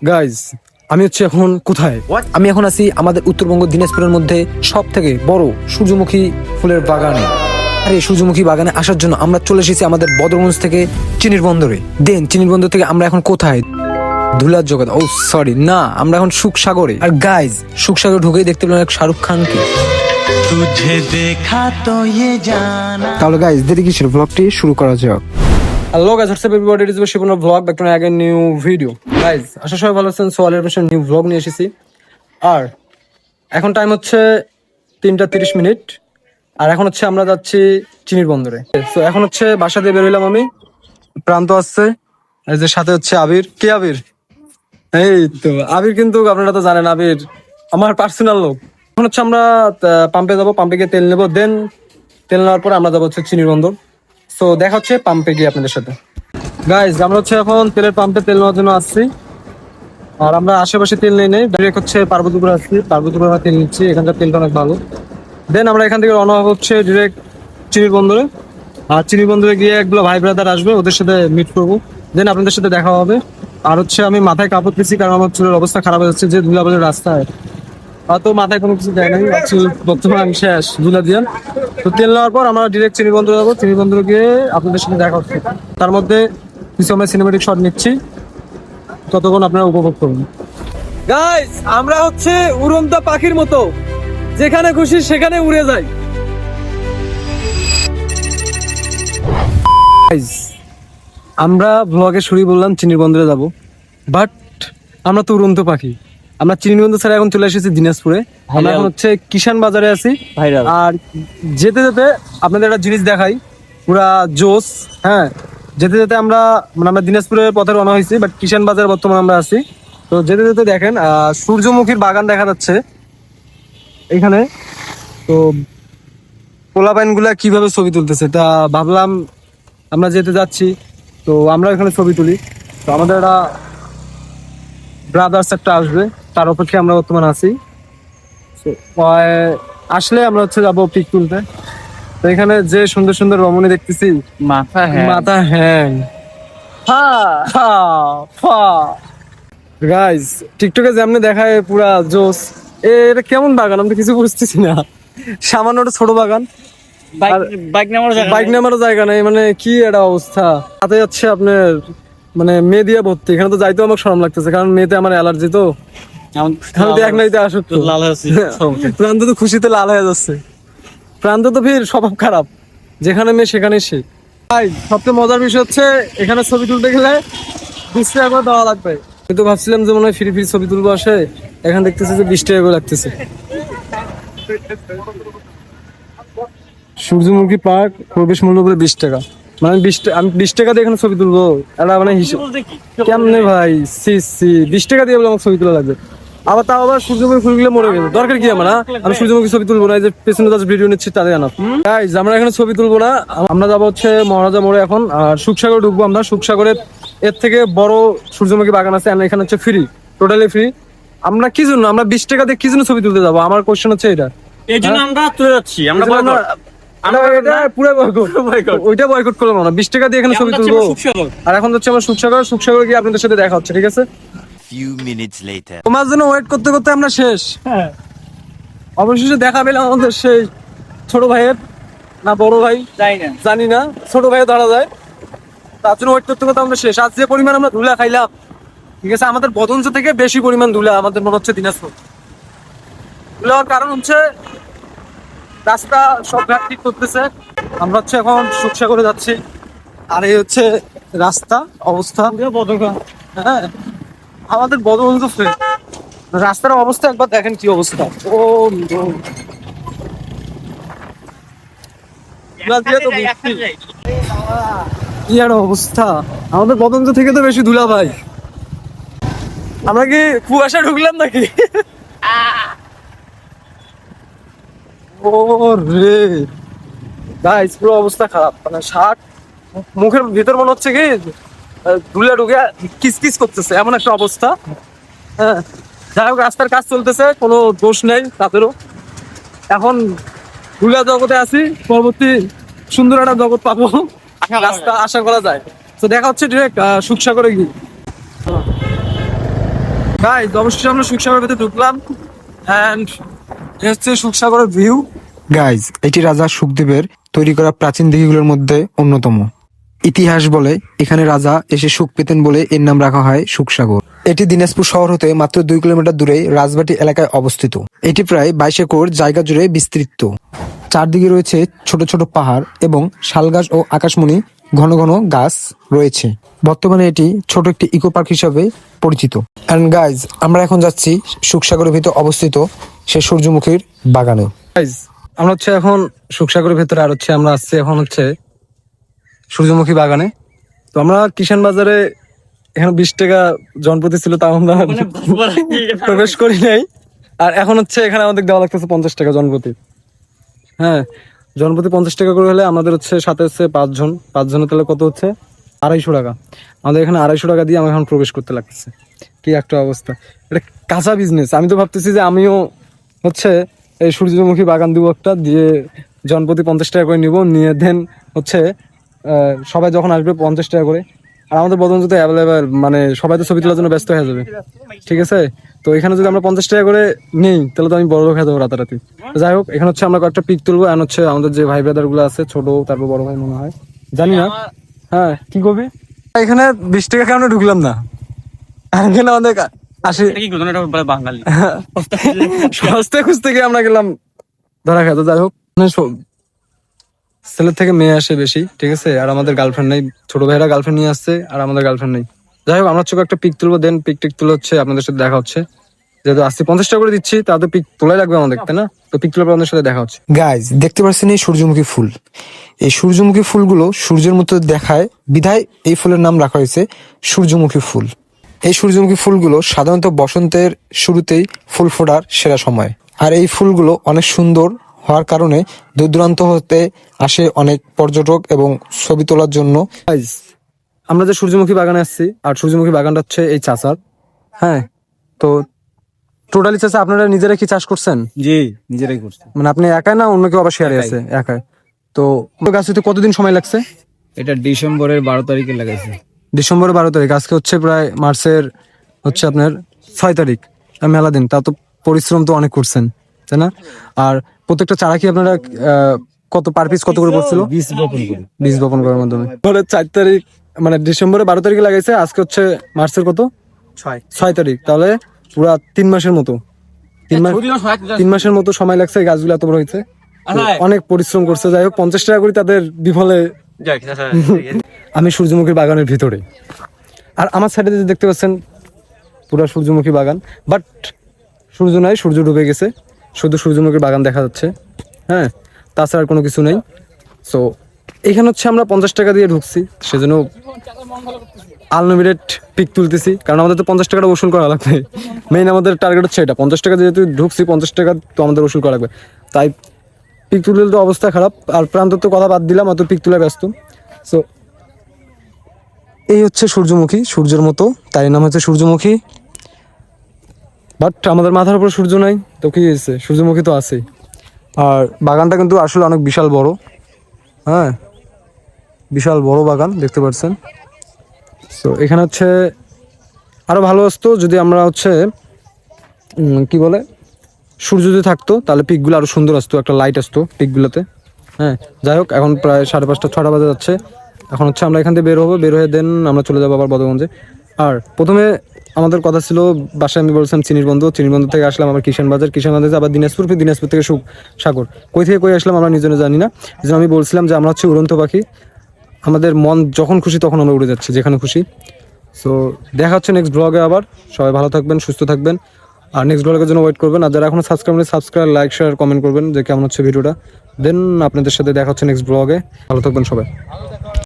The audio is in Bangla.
গাইজ, আমি হচ্ছে এখন কোথায়? আমি এখন আছি আমাদের উত্তরবঙ্গ দিনাজপুরের মধ্যে সব থেকে বড় সূর্যমুখী ফুলের বাগানে। আর এই সূর্যমুখী বাগানে আসার জন্য আমরা চলে এসেছি আমাদের বদরগঞ্জ থেকে চিনির বন্দরে। চিনির বন্দর থেকে আমরা এখন কোথায়? ধুলার জগৎ। ও সরি, না, আমরা এখন সুখসাগরে। আর গাইজ, সুখসাগরে ঢুকেই দেখতে পেলাম এক শাহরুখ খানকে। তাহলে গাইজ, দেরি কিসের, ব্লগটি শুরু করা যাক। Hello guys, what's up everybody, it is Shibnath blog back to again new video. Guys, আশা সবাই ভালো আছেন। সো অলরেডি নিউ ব্লগ নিয়ে এসেছি। আর এখন টাইম হচ্ছে 3:30। আর এখন হচ্ছে আমরা যাচ্ছি চিনির বন্দরে। তো এখন হচ্ছে বাসা দিয়ে বেরোলাম আমি। প্রান্ত আসছে, এই যে সাথে হচ্ছে আবির। কে আবির? এই তো আবির, কিন্তু আপনারা তো জানেন আবির আমার পার্সোনাল লোক। এখন হচ্ছে আমরা পাম্পে যাবো, পাম্পে গিয়ে তেল নেবো। দেন তেল নেওয়ার পর আমরা যাবো হচ্ছে চিনির বন্দর। তো দেখা হচ্ছে পাম্পে গিয়ে আপনাদের সাথে। গাইজ, আমরা হচ্ছে এখন তেলের পাম্পে তেল নেওয়ার জন্য আসছি। আর আমরা আশেপাশে তেল নেই, ডাইরেক্ট হচ্ছে পার্বতীপুর আসছি। পার্বতীপুর তেল নিচ্ছি, এখানকার তেলটা অনেক ভালো। দেন আমরা এখান থেকে রওনা হচ্ছে ডিরেক্ট চিনির বন্দরে। আর চিনির বন্দরে গিয়ে একগুলো ভাই ব্রাদার আসবে, ওদের সাথে মিট করবো। দেন আপনাদের সাথে দেখা হবে। আর হচ্ছে আমি মাথায় কাপড় দিচ্ছি, কারণ আমার চুলের অবস্থা খারাপ হয়ে যাচ্ছে যে ধুলাবালির রাস্তায়। তো মাথায় কোনো কিছু দেয় নাই, চুল বর্তমান শেষ ধুলা দিয়ে। তো তেল নেওয়ার পর আমরা ডিরেক্ট চিনি বন্দরে যাবো। চিনি বন্দরে গিয়ে আপনাদের সাথে দেখা হচ্ছে। তার মধ্যে কিছু আমরা সিনেমেটিক শট নিচ্ছি, ততক্ষণ আপনারা উপভোগ করুন। গাইস, আমরা হচ্ছে উড়ন্ত পাখির মতো, যেখানে খুশি সেখানে উড়ে যাই। গাইস, আমরা ব্লগে শুরু বললাম চিনির বন্দরে যাব, বাট আমরা তো উড়ন্ত পাখি। আমরা চিনির বন্দর ছাড়া এখন চলে এসেছি দিনাজপুরে। আমরা এখন হচ্ছে কিষান বাজারে আছি। আর যেতে যেতে আপনাদের একটা জিনিস দেখাই, পুরা জোস। হ্যাঁ, যেতে যেতে আমরা দিনাজপুরের পথে রওনা হয়েছি, বাট কিষান বাজার বর্তমানে আমরা আছি। তো যেতে যেতে দেখেন সূর্যমুখীর বাগান দেখা যাচ্ছে এখানে। তো পোলাপাইন গুলা কিভাবে ছবি তুলতেছে, তা ভাবলাম আমরা যেতে যাচ্ছি তো আমরা এখানে ছবি তুলি। তো আমাদের একটা ব্রাদার্স একটা আসবে, তার অপেক্ষা আমরা বর্তমানে আছি। আসলে আমরা হচ্ছে যাবো পিক তুলতে। তো এখানে যে সুন্দর সুন্দর রমণী দেখতেছি, মাথা হ্যাং। গাইস, টিকটকে যেমনি দেখায় পুরা জোস। এটা কেমন বাগান আমি তো কিছু বুঝতেছি না। সামান্য একটা ছোট বাগান, বাইক নামারও জায়গা নেই। মানে কি একটা অবস্থা। তাতে যাচ্ছে আপনার মেয়ে দিয়ে ভর্তি। এখানে তো যাইতেও আমার শরম লাগতেছে, কারণ মেয়েতে আমার অ্যালার্জি। তো প্রান্ত তো খুশিতে লাল হয়ে যাচ্ছে। প্রান্ত তো ফির স্বভাব খারাপ, যেখানে মেয়ে সেখানে সে। সবচেয়ে মজার বিষয় হচ্ছে এখানে ছবি তুলতে গেলে 20 টাকা করে দেওয়া লাগবে। কিন্তু ভাবছিলাম যে মনে হয় ফ্রি ফ্রি ছবি তুলবো, আসে এখানে দেখতেছি যে 20 টাকা করে লাগতেছে। সূর্যমুখী পার্ক প্রবেশ মূল্য করে 20 টাকা। আমি 20 টাকা দিয়ে এখানে ছবি তুলবো? এটা হিসেব কেমনে ভাই? 20 টাকা দিয়ে বলে আমার ছবি তোলা লাগবে। আবার সূর্যমুখী ফুলগুলো মরে গেছে, দরকার কি আমার? আমি সূর্যমুখী ছবি তুলবো না, এই যে পেছনে ভিডিও নিচ্ছি তাদের আনা। গাইস, আমরা এখানে ছবি তুলবো না, আমরা যাবো হচ্ছে মহারাজা মোড়ে এখন। আর সুখসাগরে ঢুকবো আমরা। সুখসাগরের এর থেকে বড় সূর্যমুখী বাগান আছে। আমরা এখানে হচ্ছে ফ্রি, টোটালি ফ্রি। আমরা কি জন্য 20 টাকা দিয়ে কি জন্য ছবি তুলতে যাবো? আমার কোশ্চেন হচ্ছে এটা। এই জন্য আমরা তুলে যাচ্ছি। ওইটা বয়কট করলাম না, 20 টাকা দিয়ে এখানে ছবি তুলবো। আর এখন হচ্ছে আমরা সুখসাগর গিয়ে আপনাদের সাথে দেখা হচ্ছে, ঠিক আছে? তোমার জন্য ওয়েট করতে করতে আমরা শেষ। অবশেষে দেখা পেলাম আমাদের সেই ছোট ভাইয়ের, না বড় ভাই জানি না, ছোট ভাইও ধরা যায়। তার জন্য ওয়েট করতে করতে আমরা শেষ। আজ যে পরিমাণ আমরা ধুলা খাইলাম, ঠিক আছে, আমাদের বদঞ্জ থেকে বেশি পরিমাণ ধুলা আমাদের মনে হচ্ছে দিনাজপুর। ধুলার কারণ হচ্ছে রাস্তা সব ঘাট ঠিক করতেছে। আমরা হচ্ছে এখন সুখসাগরে যাচ্ছি। আর এই হচ্ছে রাস্তা অবস্থা। হ্যাঁ, আমাদের বদবন্ধু রাস্তার অবস্থা একবার দেখেন কি অবস্থা। ও কি আর অবস্থা, আমাদের বদবন্ধু থেকে তো বেশি ধুলা ভাই। আমরা কি কুয়াশা ঢুকলাম নাকি? ও রে গাইস, পুরো অবস্থা খারাপ। শার্ট মুখের ভিতর মনে হচ্ছে কি ধুলা ঢুকে কিসকিস করতেছে, এমন একটা অবস্থা। হ্যাঁ, যাই হোক, রাস্তার কাজ চলতেছে, কোনো দোষ নেই তাদেরও। এখন ধুলা জগতে আছি, পরবর্তী সুন্দর একটা জগৎ পাবো, রাস্তা আশা করা যায়। তো দেখা হচ্ছে ডিরেক্ট সুখসাগরে গিয়ে। গাইস অবশ্যই আমরা সুখসাগরের ভিতরে ঢুকলাম এন্ড হচ্ছে সুখসাগরের ভিউ। গাইস এটি রাজা সুখদেবের তৈরি করা প্রাচীন দিঘিগুলোর মধ্যে অন্যতম। ইতিহাস বলে এখানে রাজা এসে সুখ পেতেন বলে এর নাম রাখা হয় সুখসাগর। এটি দিনাজপুর শহর হতে মাত্র 2 কিলোমিটার দূরে রাজবাটি এলাকায় অবস্থিত। এটি প্রায় 22 একর জায়গা জুড়ে বিস্তৃত। চারদিকে রয়েছে ছোট ছোট পাহাড় এবং শালগাছ ও আকাশমণি ঘন ঘন গাছ রয়েছে। বর্তমানে এটি ছোট একটি ইকো পার্ক হিসাবে পরিচিত। এন্ড গাইজ আমরা এখন যাচ্ছি সুখসাগরের ভিতর অবস্থিত সে সূর্যমুখীর বাগানে। গাইজ আমরা হচ্ছে এখন সুখসাগরের ভিতরে আর হচ্ছে আমরা আসছি এখন হচ্ছে সূর্যমুখী বাগানে। তো আমরা কিষান বাজারে এখানে 20 টাকা জনপ্রতি ছিল, তাও আমরা প্রবেশ করি নাই। আর এখন হচ্ছে এখানে আমাদের দেওয়া লাগতেছে 50 টাকা জনপ্রতি। হ্যাঁ, জনপ্রতি 50 টাকা করে হলে আমাদের হচ্ছে সাথে হচ্ছে 5 জনের তাহলে কত হচ্ছে 250 টাকা। আমাদের এখানে 250 টাকা দিয়ে আমি এখন প্রবেশ করতে লাগতেছে। কি একটা অবস্থা, এটা কাঁচা বিজনেস। আমি তো ভাবতেছি যে আমিও হচ্ছে এই সূর্যমুখী বাগান দিব একটা, দিয়ে জনপ্রতি 50 টাকা করে নিব, নিয়ে দেন হচ্ছে সবাই যখন আসবে 50 টাকা করে। আর আমাদের বদন তো অ্যাভেলেবেল, মানে সবাই তো ছবি তোলার জন্য ব্যস্ত হয়ে যাবে, ঠিক আছে? তো এখানে যদি আমরা 50 টাকা করে নেই তাহলে তো আমি বড় লোক হয়ে যাবো রাতারাতি। যাই হোক, এখানে হচ্ছে আমরা কয়েকটা পিক তুলবো। এখন হচ্ছে আমাদের যে ভাই ব্রাদার গুলো আছে, ছোট তারপর বড় ভাই মনে হয়, জানি না। হ্যাঁ, কি করবি? এখানে 20 টাকা কেন ঢুকলাম না? এখানে আমাদের 80 বাঙালি সস্তায় খুঁজতে গিয়ে আমরা গেলাম ধরা খেতে। যাই হোক, ছেলের থেকে মেয়ে আসে বেশি, ঠিক আছে? আর আমাদের গার্লফ্রেন্ড নেই, ছোট ভাইরা গার্লফ্রেন্ড নিয়ে আসছে আর আমাদের গার্লফ্রেন্ড নেই। যাই হোক, আমরা হচ্ছে একটা পিক তুলবো, দেন পিক টিক তুলে হচ্ছে আপনাদের সাথে দেখা হচ্ছে। যেহেতু আসছি 50 টাকা করে দিচ্ছি, তাহলে পিক তোলাই লাগবে আমাদের, তাই না? তো পিক তুলে আপনাদের সাথে দেখা হচ্ছে। গাইজ দেখতে পাচ্ছেন এই সূর্যমুখী ফুল। এই সূর্যমুখী ফুলগুলো সূর্যের মতো দেখায় বিধায় এই ফুলের নাম রাখা হয়েছে সূর্যমুখী ফুল। এই সূর্যমুখী ফুলগুলো সাধারণত বসন্তের শুরুতেই ফুল ফোটার সেরা সময়। আর এই ফুলগুলো অনেক সুন্দর হওয়ার কারণে দূর দূরান্ত হতে আসে অনেক পর্যটক এবং ছবি তোলার জন্য। আমরা যে সূর্যমুখী বাগানে আসছি, আর সূর্যমুখী বাগানটা হচ্ছে এই চাষার। হ্যাঁ, তো টোটালি চাষা আপনারা নিজেরা কি চাষ করছেন? জি, নিজেরাই করছি। মানে আপনি একাই না অন্য কেউ আবার শেয়ারে আছে? একাই। তো গাছ হতে কতদিন সময় লাগছে? এটা ডিসেম্বরের 12 তারিখে লাগাইছে। ডিসেম্বরের 12 তারিখ, আজকে হচ্ছে প্রায় মার্চের হচ্ছে আপনার 6 তারিখ। মেলা দিন, তা তো পরিশ্রম তো অনেক করছেন, তাই না? আর প্রত্যেকটা চারা কি আপনারা কত পার পিস কত করে পড়ছিল? 20 বপন করার মাধ্যমে 4 তারিখ, মানে ডিসেম্বরের 12 তারিখে লাগাইছে, আজকে হচ্ছে মার্চের কত 6 তারিখ, তাহলে পুরা 3 মাসের মতো 3 মাসের মতো সময় লাগছে এই গাছগুলো এত বড় হয়েছে। অনেক পরিশ্রম করছে। যাই হোক, 50 টাকা করে তাদের বিফলে। আমি সূর্যমুখী বাগানের ভিতরে, আর আমার সাইডে যে দেখতে পাচ্ছেন পুরা সূর্যমুখী বাগান, বাট সূর্য নাই, সূর্য ডুবে গেছে, শুধু সূর্যমুখী বাগান দেখা যাচ্ছে। হ্যাঁ, তাছাড়া আর কোনো কিছু নেই। সো এখানে হচ্ছে আমরা 50 টাকা দিয়ে ঢুকছি, সেজন্য আনলিমিটেড পিক তুলতেছি, কারণ আমাদের তো 50 টাকাটা ওসুল করা লাগবে। মেইন আমাদের টার্গেট হচ্ছে এটা, 50 টাকা যেহেতু ঢুকছি, 50 টাকা তো আমাদের ওসুল করা লাগবে। তাই পিক তুললে তো অবস্থা খারাপ, আর প্রান্ত তো কথা বাদ দিলাম, অত পিক তুলে ব্যস্ত। সো এই হচ্ছে সূর্যমুখী, সূর্যের মতো, তাই নাম হচ্ছে সূর্যমুখী। বাট আমাদের মাথার উপর সূর্য নাই, তো কি হয়েছে? সূর্যমুখী তো আছেই। আর বাগানটা কিন্তু আসলে অনেক বিশাল বড়। হ্যাঁ, বিশাল বড় বাগান দেখতে পাচ্ছেন। তো এখানে হচ্ছে আরো ভালো আসতো যদি আমরা হচ্ছে কি বলে সূর্য যদি থাকতো, তাহলে পিকগুলো আরো সুন্দর আসতো, একটা লাইট আসতো পিকগুলোতে। হ্যাঁ, যাই হোক, এখন প্রায় 5:30 6টা বাজে যাচ্ছে। এখন হচ্ছে আমরা এখান থেকে বের হবো, বের হয়ে দেন আমরা চলে যাবো আবার বদগঞ্জে। আর প্রথমে আমাদের কথা ছিল বাসায়, আমি বলছিলাম চিনির বন্ধু থেকে আসলাম আবার কিষান বাজার আবার দিনাজপুর, ফির দিনাজপুর থেকে সাগর। কই থেকে কই আসলাম আমরা নিজেরা জানি না। এই জন্য আমি বলছিলাম যে আমরা হচ্ছে উড়ন্ত পাখি, আমাদের মন যখন খুশি তখন আমরা উড়ে যাচ্ছি, যেখানে খুশি। সো দেখা হচ্ছে নেক্সট ব্লগে আবার। সবাই ভালো থাকবেন, সুস্থ থাকবেন, আর নেক্সট ব্লগের জন্য ওয়েট করবেন। আর যারা এখনো সাবস্ক্রাইব, লাইক, শেয়ার, কমেন্ট করবেন যে কেমন হচ্ছে ভিডিওটা। দেন আপনাদের সাথে দেখা হচ্ছে নেক্সট ব্লগে। ভালো থাকবেন সবাই।